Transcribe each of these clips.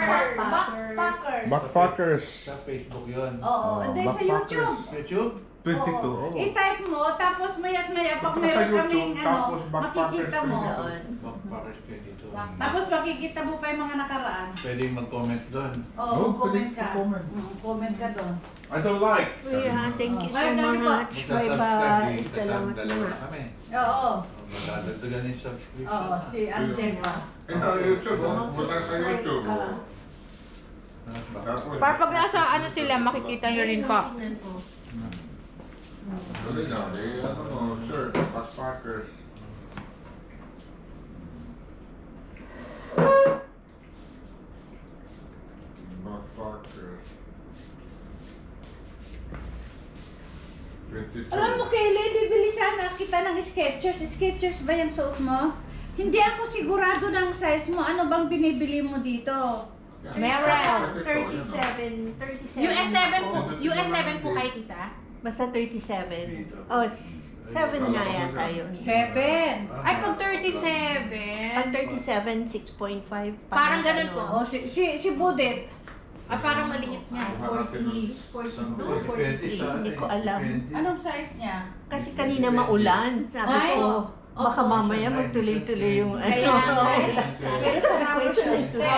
Backpackers. Backpackers. Sa Facebook yun. Oo, hindi sa YouTube. YouTube? 22. Oo. I-type mo, tapos maya't maya, pag meron kaming makikita mo. Backpackers 22. Tapos makikita mo pa yung mga nakaraan. Pwedeng mag-comment doon. Oo, comment ka. Comment. Comment ka doon. I don't like. Yeah, thank you so much. Magsa-subscribe Bye-bye. din. Salamat Dalawa na. na kami. Oo. Magdadagdagan yung subscription. Oo, si Angela. Ito, YouTube. Punta sa YouTube. Para pag nasa ano sila, makikita nyo rin po. Dali na. Ano mo, sir. Backpackers. Backpackers. 22. Alam mo, Kelly, bibili sana kita ng Skechers. Skechers ba yung suot mo? Hindi ako sigurado ng size mo. Ano bang binibili mo dito? Meron. 37. US 7 po. US 7 po kay tita. Basta 37. Oh, 7 nga yata yun. 7. Ay, pag 37. Pag 37, 6.5. Parang ganun po. Oh, si Budet. Ah, parang maliit niya. 42, 43. Hindi ko alam. Anong size niya? Kasi kanina maulan. Sabi Ay, ko, baka mamaya magtuloy-tuloy yung Kaya ano. Pero sa Sabi ko, size siya,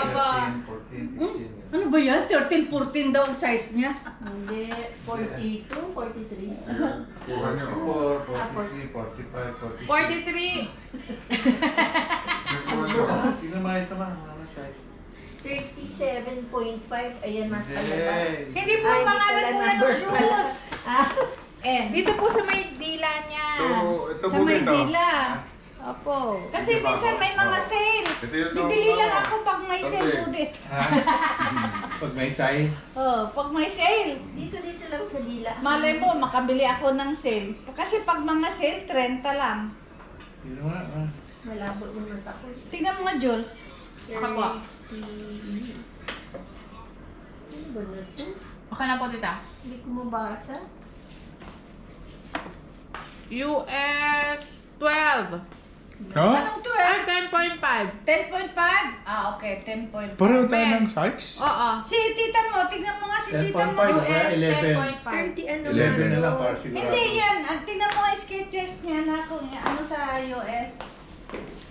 Ano ba yan? 13, 14 daw ang size niya. Hindi, 42, 43. Kuha niyo. 43, 45, 46. 43. Kuha niyo. Tingnan mo ito ba? Ano size? 37.5, ayan na talaga. Hindi po Ay, ang pangalan pala po yan ng number pala. shoes. And Dito po sa may dila niya. So, ito sa po dito. Maynila. Opo. Kasi minsan may mga sale. Ito yung Bibili lang ako pag may sale, Budet. Ha? Pag may size? Oh, pag may sale. Dito lang sa dila. Malay mo, makabili ako ng sale. Kasi pag mga sale, 30 lang. Tingnan mo nga. Malabo naman ako. Tingnan mo nga, Jules. Baka po. Ano ba na ito? Okay na po tita. Hindi ko mabasa. US 12. No? Anong 12? Ay, 10.5. 10.5? Ah, okay, 10.5. Pareho tayo ng size? Oo. Si tita mo, tignan mo nga si tita mo. 10.5. US 11. 10.5. 30 ano 11 na lang para sigurado. Hindi yan. Tingnan mo nga yung Skechers niya na kung ano sa US.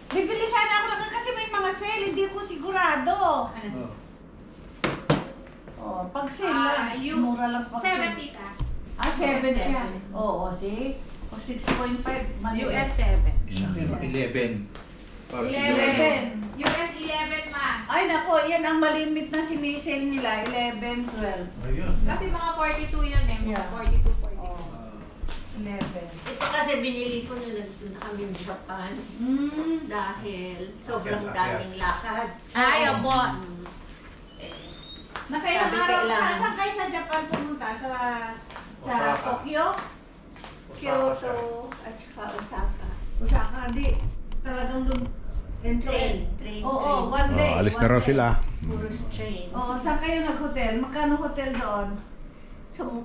Bibili sana ako lang kasi may mga sale, hindi ko sigurado. Oh. Oh, pag sale lang, mura lang pag 7 sale. tita. Ah, 7 siya. 7. Oo, see? O 6.5, maliit. US 7. Sa akin, 11. Para 11. US 11 ma. Ay, nako, yan ang malimit na sinisale nila, 11, 12. Ayun. Kasi mga 42 yun eh. Mga Yeah. 42, 42. Oh, 11. Ito kasi binili ko na nandun na kami sa Japan dahil sobrang daming lakad. Ay, opo. Nakailang Sabi araw, kailangan. saan kayo sa Japan pumunta? Sa Osaka. Tokyo? Kyoto at saka Osaka. Osaka, di. Talagang Train. Oo, one day. Oh, alis na raw sila. Puros train. Oo, saan kayo nag-hotel? Magkano hotel doon?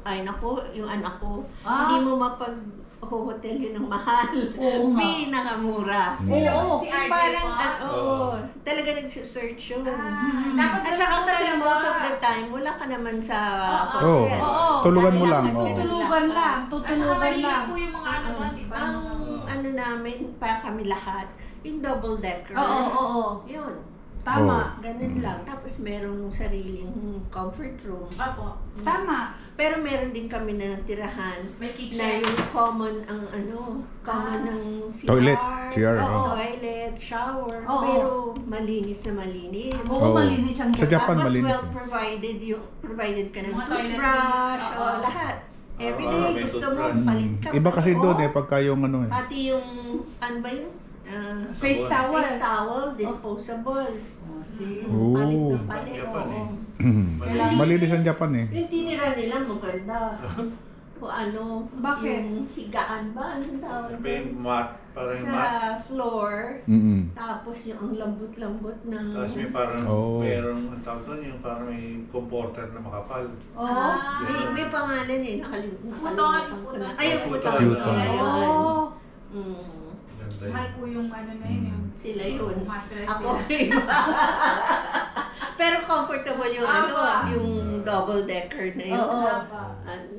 Ay nako, yung anak ko, Ah. hindi mo mapag-hotel yun ng mahal. Oo nga. Pinakamura. Oo, Si RJ Parang, po. talaga nagsisearch yun. Dapat At saka kasi talaga. most of the time, wala ka naman sa Oo. hotel. Oo. Tulugan mo lang. Kailangan Oo. Tutulugan lang, At saka tutulugan maliit lang. po yung mga ano doon, di ba? Ang ano namin, para kami lahat, yung double decker. Oo, oo. Yun. Tama. Ganun lang. Tapos merong sariling comfort room. Opo. Tama. Pero meron din kami na tirahan May na kitchen. yung common ang common ng CR, Toilet. CR, oo. toilet, shower, Oo. pero malinis na malinis. Oo, Oo. malinis ang Sa Japan, Tapos malinis well eh. provided ka ng Mga toothbrush, toiletries, oo. lahat. Everyday may gusto mo, toothbrush. palit ka. Iba kasi doon Oo. eh, pagka yung ano eh. Pati yung, ano ba yun? Face towel. Face towel, disposable. Oh, see? Oo. Palit na palit. Japan Oo. eh. Malinis ang Japan eh. Yung tinira nila maganda. O ano, Bakit? yung higaan ba? Anong tawag Sabi yung mat, parang sa mat. floor. Mm-mm. Tapos yung ang lambot-lambot na... Tapos may parang, Oo. merong, ang tawag doon, yung parang may comforter na makapal. Oo. May pangalan eh, nakalimutan Futon, ko na. futon. Ay, yung futon. Futon. Ayun. Oo. Mm, Ganda Mahal yun. po yung ano na yun. Yung sila yun. mattress Ako nila. Pero comfortable comfortable yung yung double-decker na yun. Oo.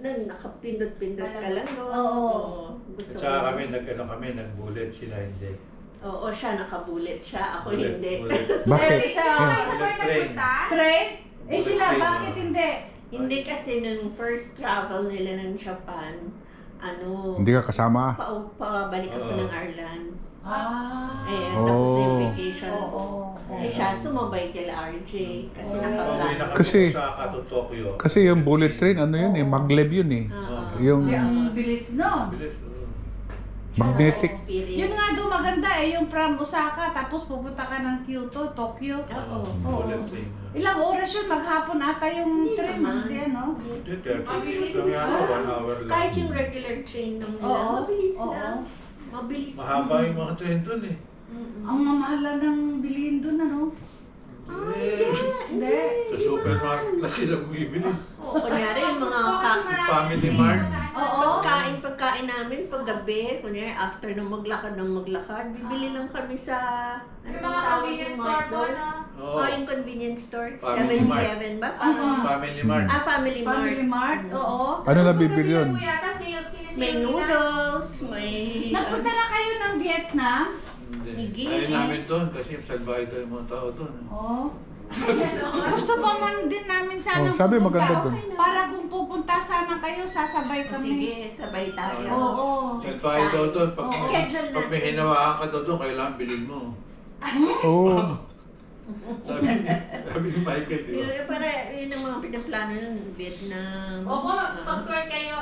Nakapindot-pindot ka lang doon. Oo. Gusto At saka ko. nag-bullet sila, hindi. Oo, siya nakabulit siya. Ako Bullet, hindi. bullet. Bakit? Sa Bullet train. Train? Eh sila, Bullet train, bakit hindi? Hindi kasi nung first travel nila ng Japan, Hindi ka kasama? pabalik ako Oo. ng Ireland. Ah. Tapos na yung Oh. vacation ko. Oo. Siya sumabay kila RJ kasi Oo. naka-plan. Kasi- Osaka to Tokyo. Kasi yung bullet train, ano yun eh, maglev yun eh. Yung Hindi, ang bilis no. Bilis, magnetic. Yun nga doon maganda eh, yung from Osaka, tapos pupunta ka ng Kyoto, Tokyo. Oo. Bullet train. Ilang oras yun, maghapon ata yung Hindi train, naman. hindi ano? Hindi, 30 minutes lang yata, 1 hour lang. Kahit yung regular train nung nila, Oo. mabilis Oo. lang. Mabilis. Mahaba yung mga train dun eh. Ang mamahala ng bilihin doon ano? Hindi. Sa supermarket na sila bumibili. Oo, kunyari yung mga Family Mart. Oo. pagkain namin paggabi, kunyari after nung maglakad, bibili lang kami sa, ano Yung bang mga tawag convenience yung store mart doon, doon? Oo. Oh, yung convenience store. Family 7-Eleven ba? Parang, Family Mart. Family Mart. Family Mart, oo. Ano nabibili yun? May noodles, may... Nagpunta na kayo ng Vietnam? Hindi. Higit. Ayaw namin doon kasi salbahe daw yung mga tao doon. Oo. Gusto pa man din namin sana Oh, sabi maganda doon. Para kung pupunta sana kayo, sasabay kami. Sige, sabay tayo. Oo. Salbahe daw doon. Pag, Oo. Schedule pag may natin. hinawakan ka daw doon, kailangan bilhin mo. Oo. Sabi ni Michael, di ba? Para yun ang mga pinaplano nun, Vietnam. Opo, mag-tour kayo.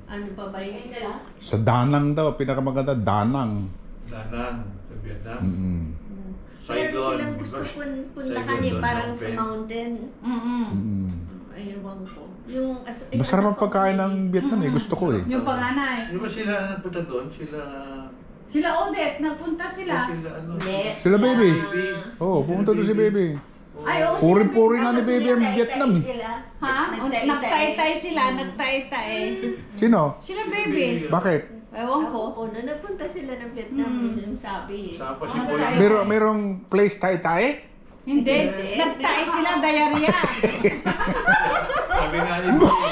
Ano pa ba yung isa? Sa Danang daw, pinakamaganda, Danang. Danang sa Vietnam. Mm-mm. Meron Saigon. silang gusto puntahan Saigon eh, doon, parang sa open. mountain. Mm-mm. Mm-mm. Ayun ko. Yung, Masarap ang pagkain ng Vietnam eh, gusto ko eh. Yung panganay. Di ba sila nagpunta doon? Sila Odette, nagpunta sila. Sila ano? Hindi. Sila baby. Baby. Oo, pumunta doon si baby. Ay, oo. Puri-puri sila- nga ni baby ang Vietnam eh. Ha? Nagtay-tay sila, nagtay-tay. Sino? Sila baby. Bakit? Ewan ko. Oo, na napunta sila ng Vietnam, yun yung sabi. Saan pa si Ano Boy? tayo? Merong place tayo-tayo? Hindi. Nagtay sila, diarrhea. Sabi nga ni Boy,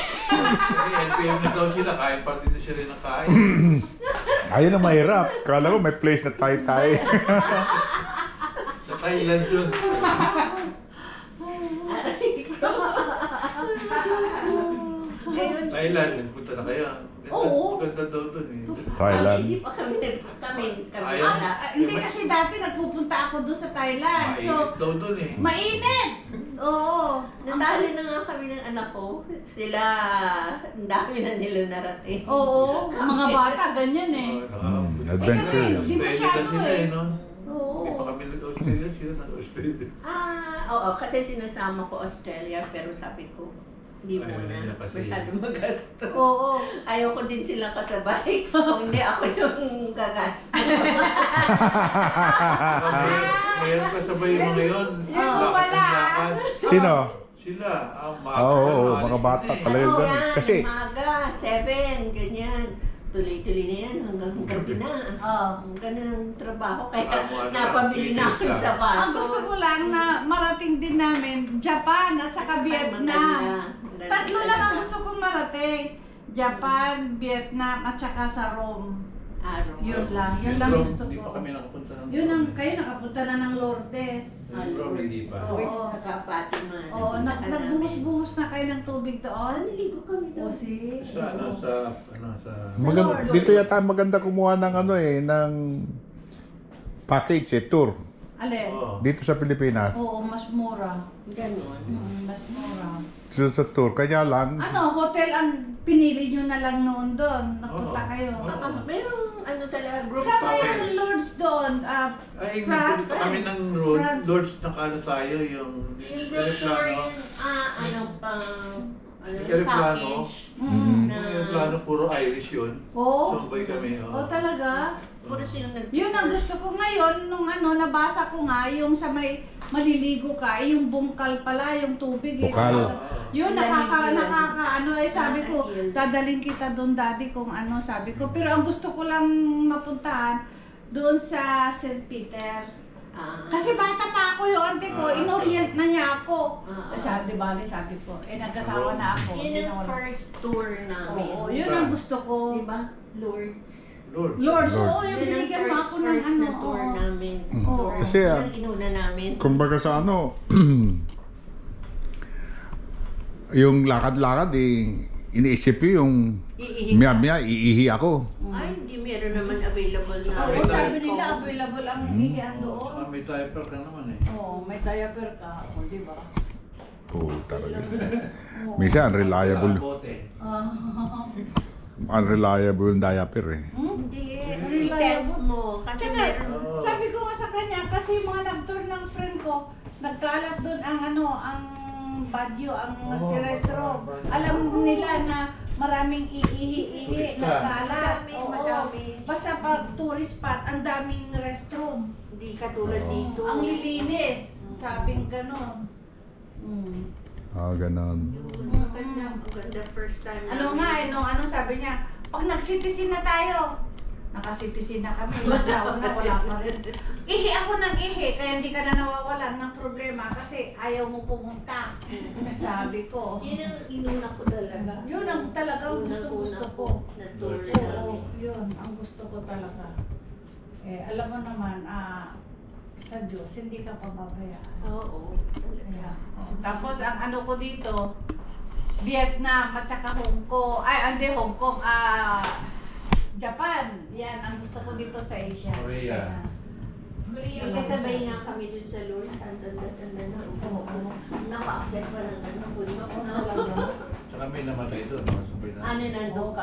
LPM na daw sila, kain pa din sila ng kain. Ayun ang mahirap. Kala ko may place na tayo-tayo. Sa Thailand yun. Ayun, Thailand, nagpunta na kayo. Oo. Maganda daw doon eh. Sa Thailand. Hindi pa kami Ayaw. wala. Hindi kasi dati nagpupunta ako doon sa Thailand. So, Mainit daw doon eh. mainit. Oo. Nadali na nga kami ng anak ko. Sila, ang dami na nila narating. Oo. Mga bata, ganyan eh. Adventure. Hindi Australia masyado sila eh. eh, no? Oo. Hindi pa kami nag-Australia, sila nag-Australia. Oo, kasi sinasama ko Australia, pero sabi ko, hindi Ayaw muna. niya kasi. Masyado magasto. Oo. Ayaw ko din sila kasabay. Kung hindi ako yung gagas. Mayroon ka sabay mo ngayon. Yung Lakad wala. ng lakad. Sino? Sila. Oo, mga bata talaga Oo, ganun. yan. Kasi, Umaga, 7, ganyan. Tuloy-tuloy na yan hanggang gabi na. Oo. Ganun ang trabaho. Kaya Amo, ano, napabili na ako ng lang. sapatos. Ang gusto ko lang na marating din namin, Japan at saka Ay, Vietnam. maganda. Maganda Tatlo lang ang talaga. gusto kong marating. Japan, Vietnam, at saka sa Rome. Araw. Yun lang. Yun lang Rome, gusto Hindi pa ko. kami nakapunta ng Yun ang, Rome. kayo nakapunta na ng Lourdes. Rome, hindi pa. Oo. Lourdes saka Fatima. Oo, Napunta ka namin. nagbuhos-buhos na kayo ng tubig doon. Naligo kami O doon. si... Sa ano, sa maganda, dito yata maganda kumuha ng ano eh, ng package eh, tour. Alin? Oo. Dito sa Pilipinas. Oo, mas mura. Ganon. Mas mura. Dito sa tour. Kaya lang, Ano, hotel ang pinili nyo na lang noon doon. Nagpunta Oo. kayo. Oo. Merong ano talaga, group Saan ba tour. yung Lords doon? Ay, France? nagpunta kami ng France. Lords, nakaano tayo, yung Yung group tour, aeroplano. yung ano pang Aeroplano. package Mhm. na Yung aeroplano, puro Irish yun. Oo. Sumbay kami. Oh, talaga? puro silang Yun ang gusto ko ngayon, nung ano, nabasa ko nga, yung sa may maliligo ka, yung bungkal pala, yung tubig. Bukal. Yun, Lamig yun. ano, sabi ko, Nakakil. dadaling kita doon, daddy, kung ano, sabi ko. Pero ang gusto ko lang mapuntahan, doon sa St. Peter. Kasi bata pa ako yung ante ko, inorient na niya ako. Sabi ko, nagkasawa na ako. Yun ang first tour namin. Oo, yun ang gusto ko. Diba? Lourdes. Lord, oo, yung Yun ang binigyan mo ako ng first ano. na tour oo. namin. Oo. Kasi, Yun ang inuna namin. Kumbaga sa ano, yung lakad-lakad iniisip ko yung Iihi ka. maya-maya iihi ako. Ay, hindi meron naman available na. Oo, May sabi diaper. nila available ang ihihan Saka doon. may diaper ka naman eh. Oo, may diaper ka. O, di ba? Oo, talaga. Minsan, unreliable. Bote. Unreliable yung diaper eh. Hindi. Reliable. I-test mo. Kasi Tsaka, meron. sabi ko nga sa kanya, kasi yung mga nag-tour ng friend ko, nagkalat doon ang ang Baguio, ang si restro. Alam nila na maraming iihi-ihi, nagkalat. Madami. Basta pag tourist spot, ang daming restroom. Hindi katulad dito. Ang lilinis. Sabing ganon. Ganon. Ang ganda first time Ano nga, nung sabi niya, pag nag-citizen na tayo, naka-citizen na kami, ilang taon na wala pa rin. Ihi ako ng ihi, kaya hindi ka na nawawalan ng problema kasi ayaw mo pumunta. Sabi ko. Yun ang inuna ko talaga. Yun ang talagang gusto ko. Na tour Oo, namin. yun ang gusto ko talaga. Alam mo naman, sa Diyos, hindi ka pababayaan. Oo. Kaya, tapos ang ano ko dito, Vietnam at saka Hong Kong, Hong Kong, Japan. Yan, ang gusto ko dito sa Asia. Korea. Korea. Kasabay nga kami dun sa Lourdes. Ang tanda-tanda na. Oo. Napa-update pa ng ano. Talaga. Saka may namatay doon. Masabay na. Ano nandun ka?